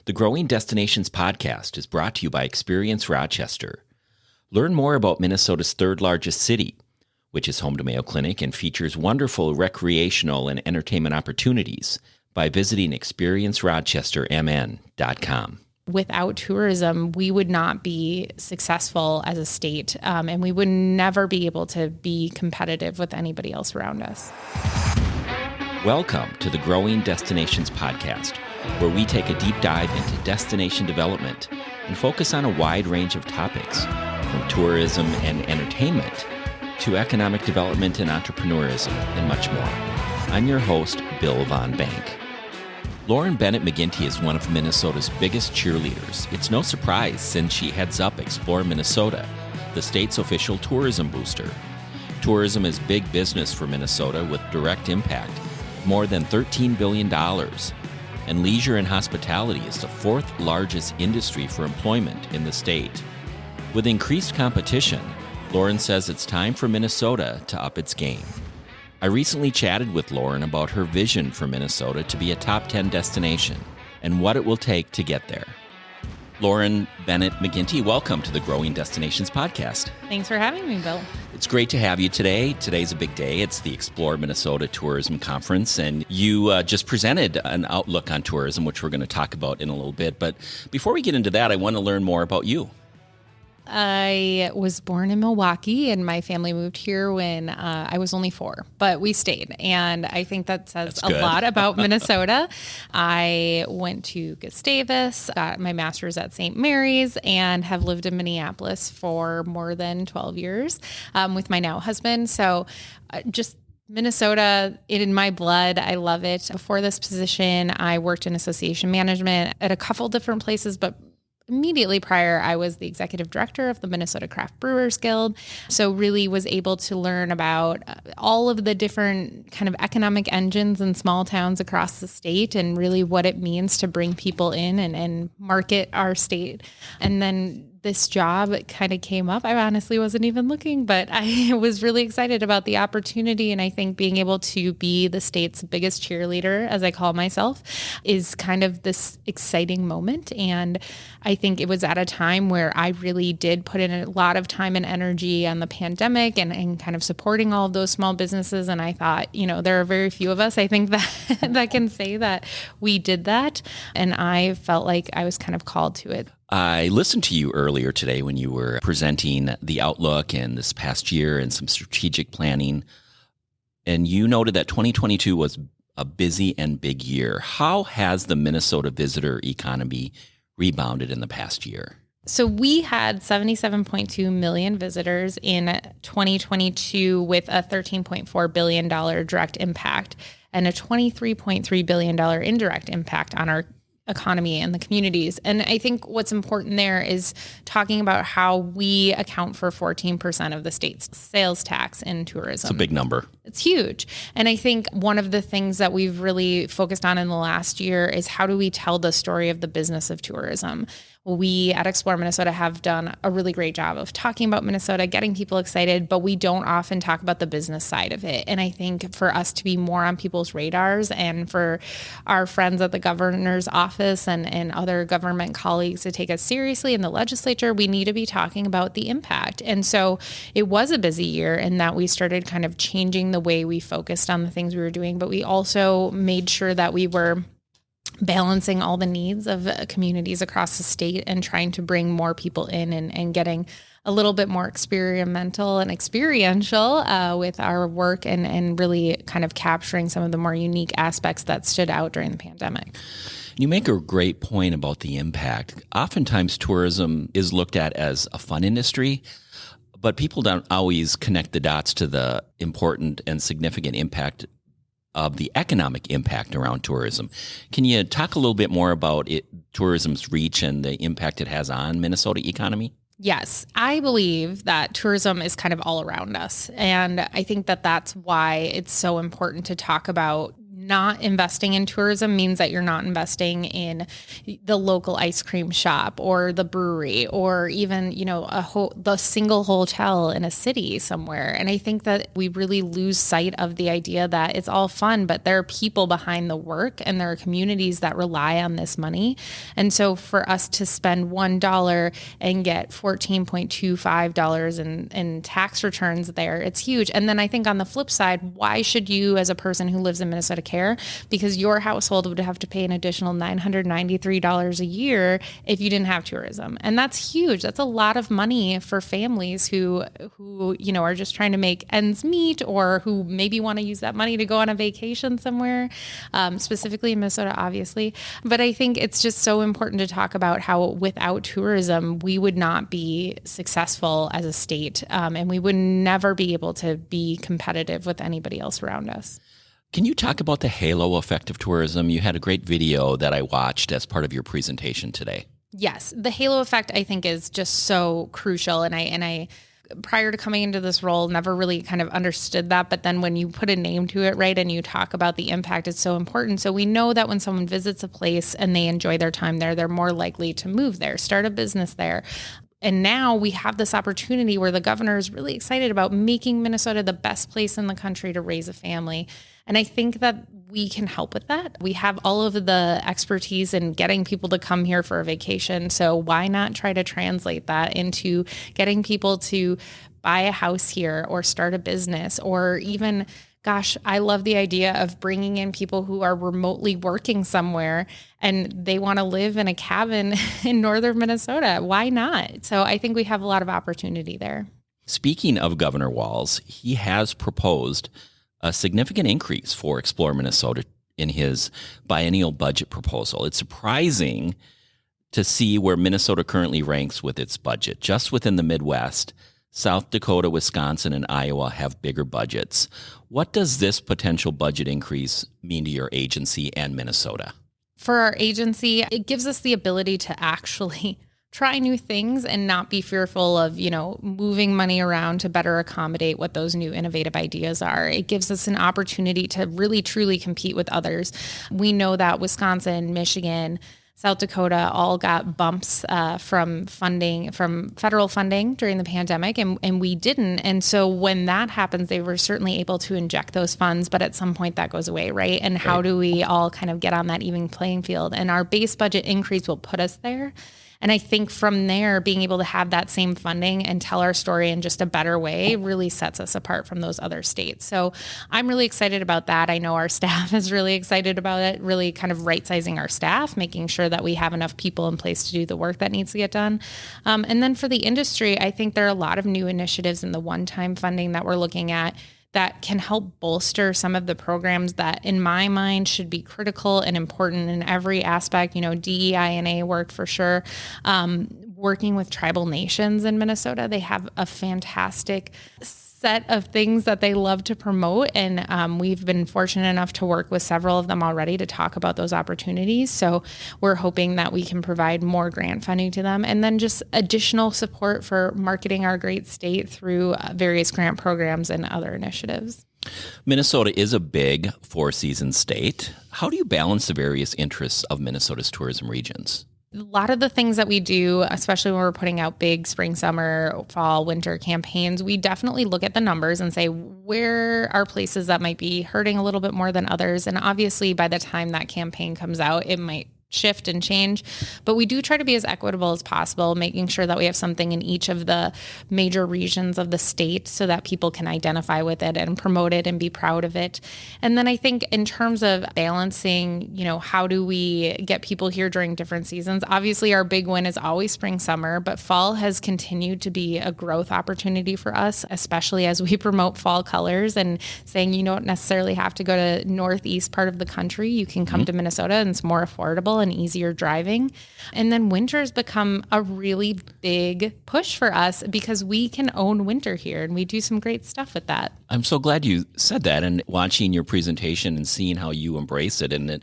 The Growing Destinations podcast is brought to you by Experience Rochester. Learn more about Minnesota's third largest city, which is home to Mayo Clinic and features wonderful recreational and entertainment opportunities, by visiting experiencerochestermn.com. Without tourism, we would not be successful as a state, and we would never be able to be competitive with anybody else around us. Welcome to the Growing Destinations podcast, where we take a deep dive into destination development and focus on a wide range of topics, from tourism and entertainment to economic development and entrepreneurism, and much more. I'm your host, Bill Von Bank. Lauren Bennett McGinty is one of Minnesota's biggest cheerleaders. It's no surprise since she heads up Explore Minnesota, the state's official tourism booster. Tourism is big business for Minnesota with direct impact of more than $13 billion. And leisure and hospitality is the fourth largest industry for employment in the state. With increased competition, Lauren says it's time for Minnesota to up its game. I recently chatted with Lauren about her vision for Minnesota to be a top 10 destination and what it will take to get there. Lauren Bennett McGinty, welcome to the Growing Destinations podcast. Thanks for having me, Bill. It's great to have you today. Today's a big day. It's the Explore Minnesota Tourism Conference, and you just presented an outlook on tourism, which we're going to talk about in a little bit. But before we get into that, I want to learn more about you. I was born in Milwaukee, and my family moved here when I was only 4, but we stayed. And I think that says a lot about Minnesota. I went to Gustavus, got my master's at St. Mary's, and have lived in Minneapolis for more than 12 years with my now husband. So just Minnesota, in my blood. I love it. Before this position, I worked in association management at a couple different places, but immediately prior, I was the executive director of the Minnesota Craft Brewers Guild. So really was able to learn about all of the different kind of economic engines in small towns across the state and really what it means to bring people in and market our state. And then this job kind of came up. I honestly wasn't even looking, but I was really excited about the opportunity. And I think being able to be the state's biggest cheerleader, as I call myself, is kind of this exciting moment. And I think it was at a time where I really did put in a lot of time and energy on the pandemic and kind of supporting all of those small businesses. And I thought, there are very few of us, I think, that can say that we did that. And I felt like I was kind of called to it. I listened to you earlier today when you were presenting the outlook and this past year and some strategic planning. And you noted that 2022 was a busy and big year. How has the Minnesota visitor economy rebounded in the past year? So we had 77.2 million visitors in 2022 with a $13.4 billion direct impact and a $23.3 billion indirect impact on our economy and the communities. And I think what's important there is talking about how we account for 14% of the state's sales tax in tourism. It's a big number. It's huge. And I think one of the things that we've really focused on in the last year is how do we tell the story of the business of tourism? We at Explore Minnesota have done a really great job of talking about Minnesota, getting people excited, but we don't often talk about the business side of it. And I think for us to be more on people's radars and for our friends at the governor's office and other government colleagues to take us seriously in the legislature, we need to be talking about the impact. And so it was a busy year in that we started kind of changing the way we focused on the things we were doing, but we also made sure that we were balancing all the needs of communities across the state and trying to bring more people in and getting a little bit more experimental and experiential with our work and really kind of capturing some of the more unique aspects that stood out during the pandemic. You make a great point about the impact. Oftentimes tourism is looked at as a fun industry, but people don't always connect the dots to the important and significant impact of the economic impact around tourism. Can you talk a little bit more about tourism's reach and the impact it has on Minnesota economy? Yes, I believe that tourism is kind of all around us. And I think that that's why it's so important to talk about not investing in tourism means that you're not investing in the local ice cream shop or the brewery or even, the single hotel in a city somewhere. And I think that we really lose sight of the idea that it's all fun, but there are people behind the work and there are communities that rely on this money. And so for us to spend $1 and get $14.25 in tax returns there, it's huge. And then I think on the flip side, why should you as a person who lives in Minnesota care? Because your household would have to pay an additional $993 a year if you didn't have tourism. And that's huge. That's a lot of money for families who are just trying to make ends meet or who maybe want to use that money to go on a vacation somewhere, specifically in Minnesota, obviously. But I think it's just so important to talk about how without tourism, we would not be successful as a state, and we would never be able to be competitive with anybody else around us. Can you talk about the halo effect of tourism? You had a great video that I watched as part of your presentation today. Yes, the halo effect I think is just so crucial, and I prior to coming into this role, never really kind of understood that. But then when you put a name to it, right, and you talk about the impact, it's so important. So we know that when someone visits a place and they enjoy their time there, they're more likely to move there, start a business there. And now we have this opportunity where the governor is really excited about making Minnesota the best place in the country to raise a family. And I think that we can help with that. We have all of the expertise in getting people to come here for a vacation. So why not try to translate that into getting people to buy a house here or start a business or even, gosh, I love the idea of bringing in people who are remotely working somewhere and they want to live in a cabin in northern Minnesota. Why not? So I think we have a lot of opportunity there. Speaking of Governor Walz, he has proposed a significant increase for Explore Minnesota in his biennial budget proposal. It's surprising to see where Minnesota currently ranks with its budget. Just within the Midwest, South Dakota, Wisconsin, and Iowa have bigger budgets. What does this potential budget increase mean to your agency and Minnesota? For our agency, it gives us the ability to actually try new things and not be fearful of, moving money around to better accommodate what those new innovative ideas are. It gives us an opportunity to really, truly compete with others. We know that Wisconsin, Michigan, South Dakota all got bumps from federal funding during the pandemic, and we didn't. And so when that happens, they were certainly able to inject those funds, but at some point that goes away, right? And how do we all kind of get on that even playing field? And our base budget increase will put us there. And I think from there, being able to have that same funding and tell our story in just a better way really sets us apart from those other states. So I'm really excited about that. I know our staff is really excited about it, really kind of right-sizing our staff, making sure that we have enough people in place to do the work that needs to get done. And then for the industry, I think there are a lot of new initiatives in the one-time funding that we're looking at that can help bolster some of the programs that, in my mind, should be critical and important in every aspect. DEI&A work for sure. Working with tribal nations in Minnesota, they have a fantastic set of things that they love to promote. And we've been fortunate enough to work with several of them already to talk about those opportunities. So we're hoping that we can provide more grant funding to them and then just additional support for marketing our great state through various grant programs and other initiatives. Minnesota is a big four-season state. How do you balance the various interests of Minnesota's tourism regions? A lot of the things that we do, especially when we're putting out big spring, summer, fall, winter campaigns, we definitely look at the numbers and say, where are places that might be hurting a little bit more than others? And obviously, by the time that campaign comes out, it might shift and change, but we do try to be as equitable as possible, making sure that we have something in each of the major regions of the state so that people can identify with it and promote it and be proud of it. And then I think in terms of balancing, how do we get people here during different seasons? Obviously, our big win is always spring, summer, but fall has continued to be a growth opportunity for us, especially as we promote fall colors and saying you don't necessarily have to go to northeast part of the country. You can come to Minnesota and it's more affordable and easier driving. And then winter has become a really big push for us because we can own winter here and we do some great stuff with that. I'm so glad you said that, and watching your presentation and seeing how you embrace it, and it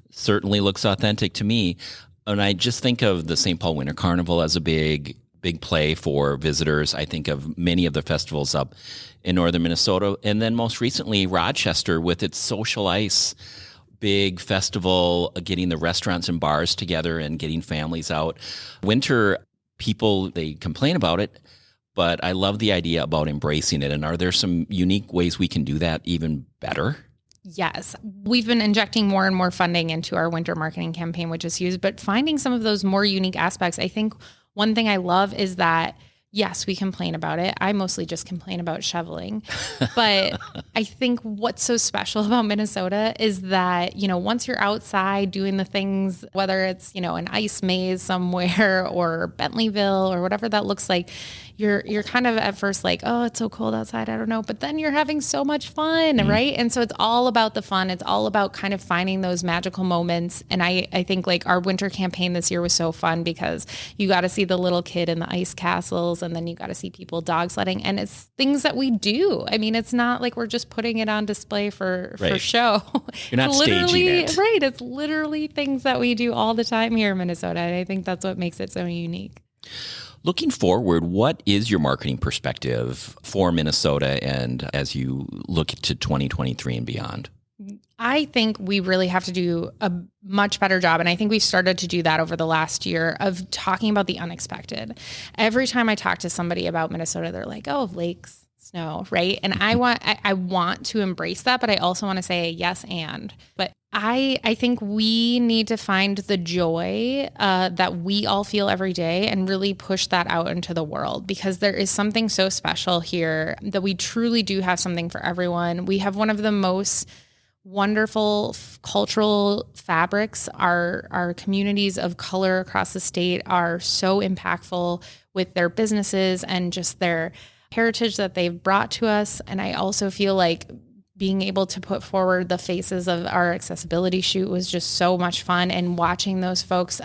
certainly looks authentic to me. And I just think of the St. Paul Winter Carnival as a big play for visitors. I think of many of the festivals up in northern Minnesota, and then most recently Rochester with its social ice. big festival, getting the restaurants and bars together and getting families out. Winter, people, they complain about it, but I love the idea about embracing it. And are there some unique ways we can do that even better? Yes. We've been injecting more and more funding into our winter marketing campaign, which is huge, but finding some of those more unique aspects. I think one thing I love is that, yes, we complain about it. I mostly just complain about shoveling. But I think what's so special about Minnesota is that, once you're outside doing the things, whether it's, an ice maze somewhere or Bentleyville or whatever that looks like, you're kind of at first like, oh, it's so cold outside, I don't know. But then you're having so much fun, right? And so it's all about the fun. It's all about kind of finding those magical moments. And I think like our winter campaign this year was so fun because you got to see the little kid in the ice castles, and then you got to see people dog sledding. And it's things that we do. I mean, it's not like we're just putting it on display for show. You're not staging it. Right. It's literally things that we do all the time here in Minnesota. And I think that's what makes it so unique. Looking forward, what is your marketing perspective for Minnesota and as you look to 2023 and beyond? I think we really have to do a much better job. And I think we've started to do that over the last year of talking about the unexpected. Every time I talk to somebody about Minnesota, they're like, oh, lakes, snow, right? And I want to embrace that, but I also want to say yes and. But I think we need to find the joy that we all feel every day and really push that out into the world, because there is something so special here that we truly do have something for everyone. We have one of the most wonderful cultural fabrics. Our communities of color across the state are so impactful with their businesses and just their heritage that they've brought to us. And I also feel like being able to put forward the faces of our accessibility shoot was just so much fun. And watching those folks,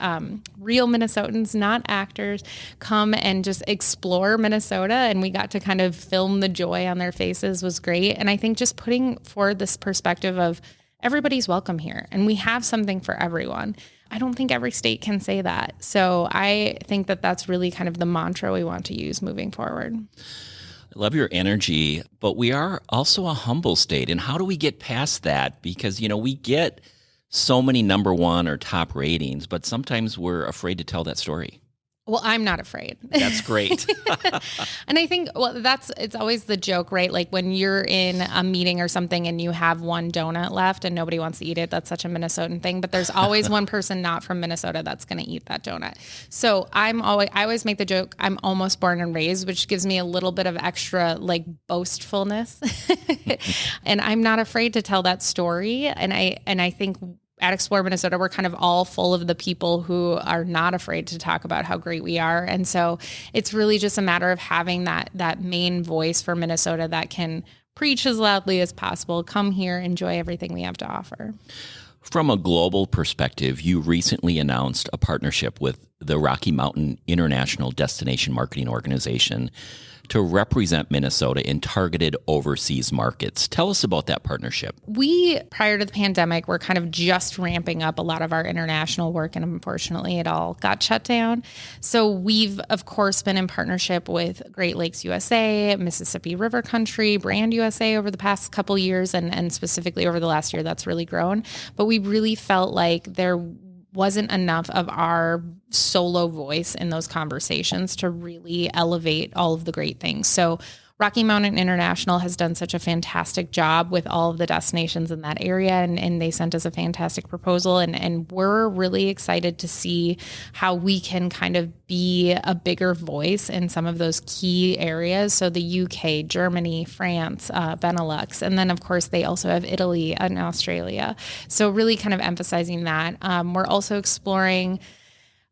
real Minnesotans, not actors, come and just explore Minnesota. And we got to kind of film the joy on their faces was great. And I think just putting forward this perspective of everybody's welcome here and we have something for everyone. I don't think every state can say that. So I think that that's really kind of the mantra we want to use moving forward. I love your energy, but we are also a humble state. And how do we get past that? Because, we get so many number one or top ratings, but sometimes we're afraid to tell that story. Well, I'm not afraid. That's great. And I think, it's always the joke, right? Like when you're in a meeting or something and you have one donut left and nobody wants to eat it, that's such a Minnesotan thing. But there's always one person not from Minnesota that's going to eat that donut. So I always make the joke, I'm almost born and raised, which gives me a little bit of extra like boastfulness. And I'm not afraid to tell that story. And I think at Explore Minnesota, we're kind of all full of the people who are not afraid to talk about how great we are. And so it's really just a matter of having that main voice for Minnesota that can preach as loudly as possible. Come here, enjoy everything we have to offer. From a global perspective, you recently announced a partnership with the Rocky Mountain International Destination Marketing Organization to represent Minnesota in targeted overseas markets. Tell us about that partnership. We, prior to the pandemic, were kind of just ramping up a lot of our international work, and unfortunately it all got shut down. So we've, of course, been in partnership with Great Lakes USA, Mississippi River Country, Brand USA over the past couple years, and specifically over the last year that's really grown. But we really felt like there wasn't enough of our solo voice in those conversations to really elevate all of the great things. So Rocky Mountain International has done such a fantastic job with all of the destinations in that area, and they sent us a fantastic proposal, and we're really excited to see how we can kind of be a bigger voice in some of those key areas. So the UK, Germany, France, Benelux, and then of course they also have Italy and Australia. So really kind of emphasizing that. We're also exploring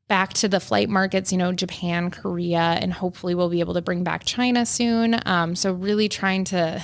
back to the flight markets, Japan, Korea, and hopefully we'll be able to bring back China soon. So really trying to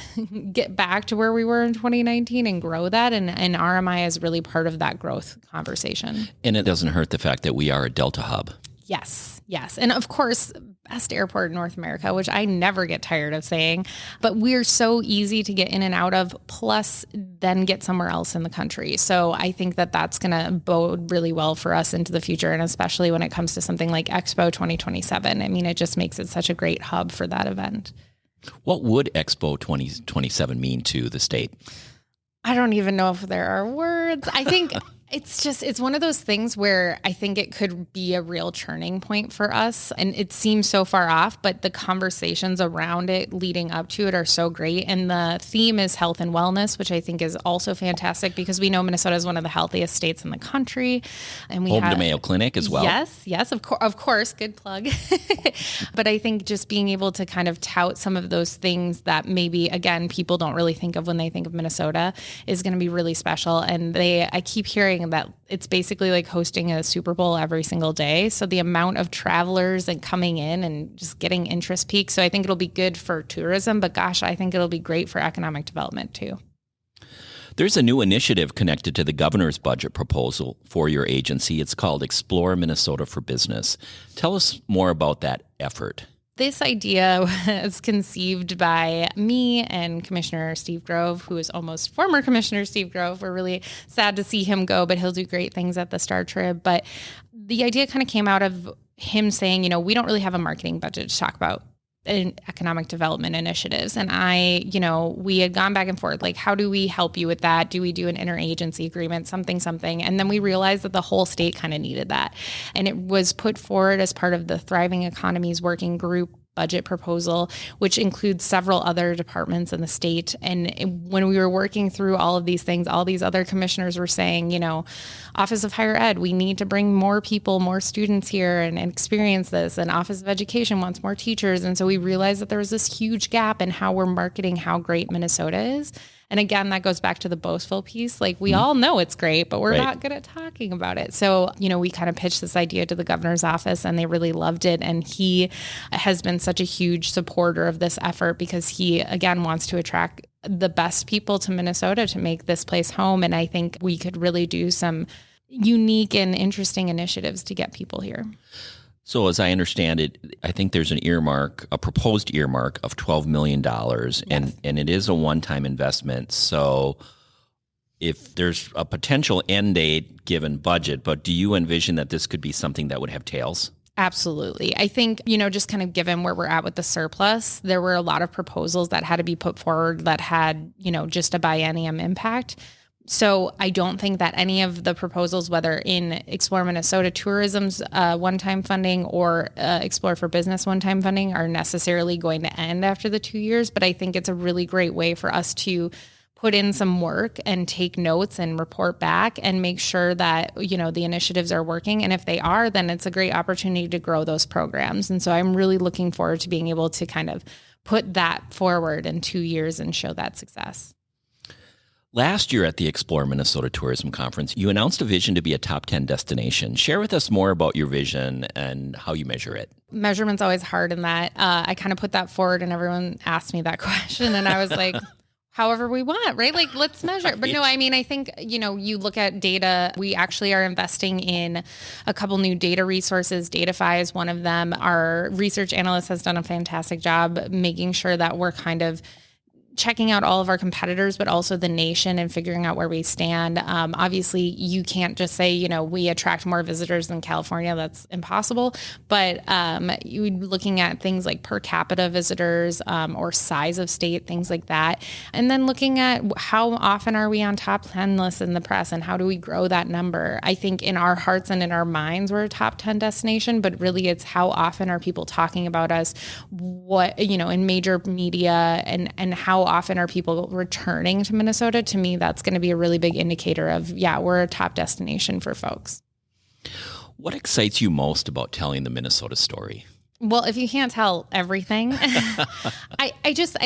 get back to where we were in 2019 and grow that. And RMI is really part of that growth conversation. And it doesn't hurt the fact that we are a Delta hub. Yes. And of course, best airport in North America, which I never get tired of saying, but we're so easy to get in and out of, plus then get somewhere else in the country. So I think that that's going to bode really well for us into the future. And especially when it comes to something like Expo 2027. I mean, it just makes it such a great hub for that event. What would Expo 2027 mean to the state? I don't even know if there are words. I think it's one of those things where I think it could be a real turning point for us. And it seems so far off, but the conversations around it leading up to it are so great. And the theme is health and wellness, which I think is also fantastic because we know Minnesota is one of the healthiest states in the country. And we home to Mayo Clinic as well. Yes, of course. Good plug. But I think just being able to kind of tout some of those things that maybe, again, people don't really think of when they think of Minnesota is going to be really special. And I keep hearing that it's basically like hosting a Super Bowl every single day. So the amount of travelers and coming in and just getting interest peaks. So I think it'll be good for tourism, but gosh, I think it'll be great for economic development too. There's a new initiative connected to the governor's budget proposal for your agency. It's called Explore Minnesota for Business. Tell us more about that effort. This idea was conceived by me and Commissioner Steve Grove, who is almost former Commissioner Steve Grove. We're really sad to see him go, but he'll do great things at the Star Trib. But the idea kind of came out of him saying, we don't really have a marketing budget to talk about in economic development initiatives. And we had gone back and forth, like, how do we help you with that? Do we do an interagency agreement, something? And then we realized that the whole state kind of needed that. And it was put forward as part of the Thriving Economies Working Group budget proposal, which includes several other departments in the state. And when we were working through all of these things, all these other commissioners were saying, Office of Higher Ed, we need to bring more people, more students here and experience this. And Office of Education wants more teachers. And so we realized that there was this huge gap in how we're marketing how great Minnesota is. And again, that goes back to the boastful piece. Like, we all know it's great, but we're not good at talking about it. So, we kind of pitched this idea to the governor's office and they really loved it. And he has been such a huge supporter of this effort because he, again, wants to attract the best people to Minnesota to make this place home. And I think we could really do some unique and interesting initiatives to get people here. So as I understand it, I think there's a proposed earmark of $12 million, yes. and it is a one-time investment. So if there's a potential end date given budget, but do you envision that this could be something that would have tails? Absolutely. I think, just kind of given where we're at with the surplus, there were a lot of proposals that had to be put forward that had, just a biennium impact. So I don't think that any of the proposals, whether in Explore Minnesota Tourism's one-time funding or Explore for Business one-time funding, are necessarily going to end after the 2 years. But I think it's a really great way for us to put in some work and take notes and report back and make sure that, the initiatives are working. And if they are, then it's a great opportunity to grow those programs. And so I'm really looking forward to being able to kind of put that forward in 2 years and show that success. Last year at the Explore Minnesota Tourism Conference, you announced a vision to be a top 10 destination. Share with us more about your vision and how you measure it. Measurement's always hard in that. I kind of put that forward and everyone asked me that question and I was like, however we want, right? Like, let's measure. But no, I mean, I think, you look at data, we actually are investing in a couple new data resources. Datafy is one of them. Our research analyst has done a fantastic job making sure that we're kind of checking out all of our competitors, but also the nation and figuring out where we stand. Obviously, you can't just say, we attract more visitors than California. That's impossible. But you looking at things like per capita visitors or size of state, things like that. And then looking at how often are we on top 10 lists in the press and how do we grow that number? I think in our hearts and in our minds, we're a top 10 destination, but really it's how often are people talking about us, what, in major media and how often are people returning to Minnesota? To me, that's going to be a really big indicator of, we're a top destination for folks. What excites you most about telling the Minnesota story? Well, if you can't tell everything,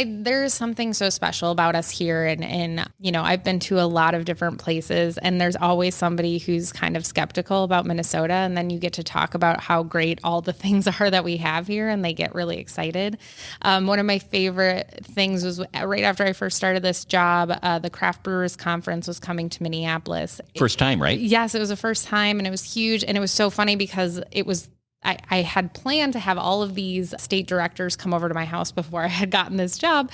there is something so special about us here. And, I've been to a lot of different places and there's always somebody who's kind of skeptical about Minnesota. And then you get to talk about how great all the things are that we have here and they get really excited. One of my favorite things was right after I first started this job, the Craft Brewers Conference was coming to Minneapolis. First time, right? Yes, it was the first time and it was huge. And it was so funny because I had planned to have all of these state directors come over to my house before I had gotten this job.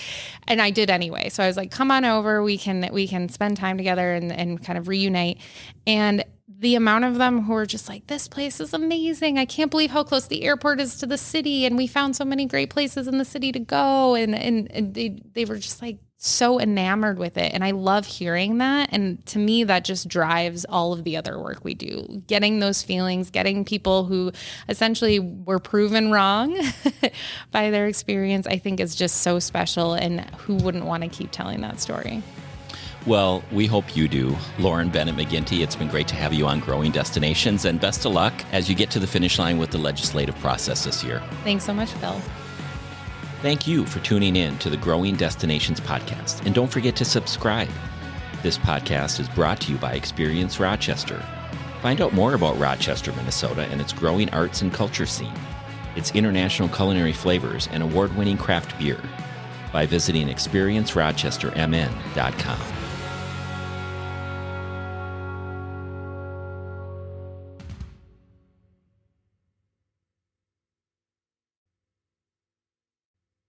And I did anyway. So I was like, come on over. We can spend time together and kind of reunite. And the amount of them who were just like, this place is amazing. I can't believe how close the airport is to the city. And we found so many great places in the city to go. And they were just like so enamored with it. And I love hearing that. And to me, that just drives all of the other work we do. Getting those feelings, getting people who essentially were proven wrong by their experience, I think is just so special. And who wouldn't want to keep telling that story? Well, we hope you do. Lauren Bennett McGinty, it's been great to have you on Growing Destinations, and best of luck as you get to the finish line with the legislative process this year. Thanks so much, Phil. Thank you for tuning in to the Growing Destinations podcast, and don't forget to subscribe. This podcast is brought to you by Experience Rochester. Find out more about Rochester, Minnesota, and its growing arts and culture scene, its international culinary flavors, and award-winning craft beer by visiting experiencerochestermn.com.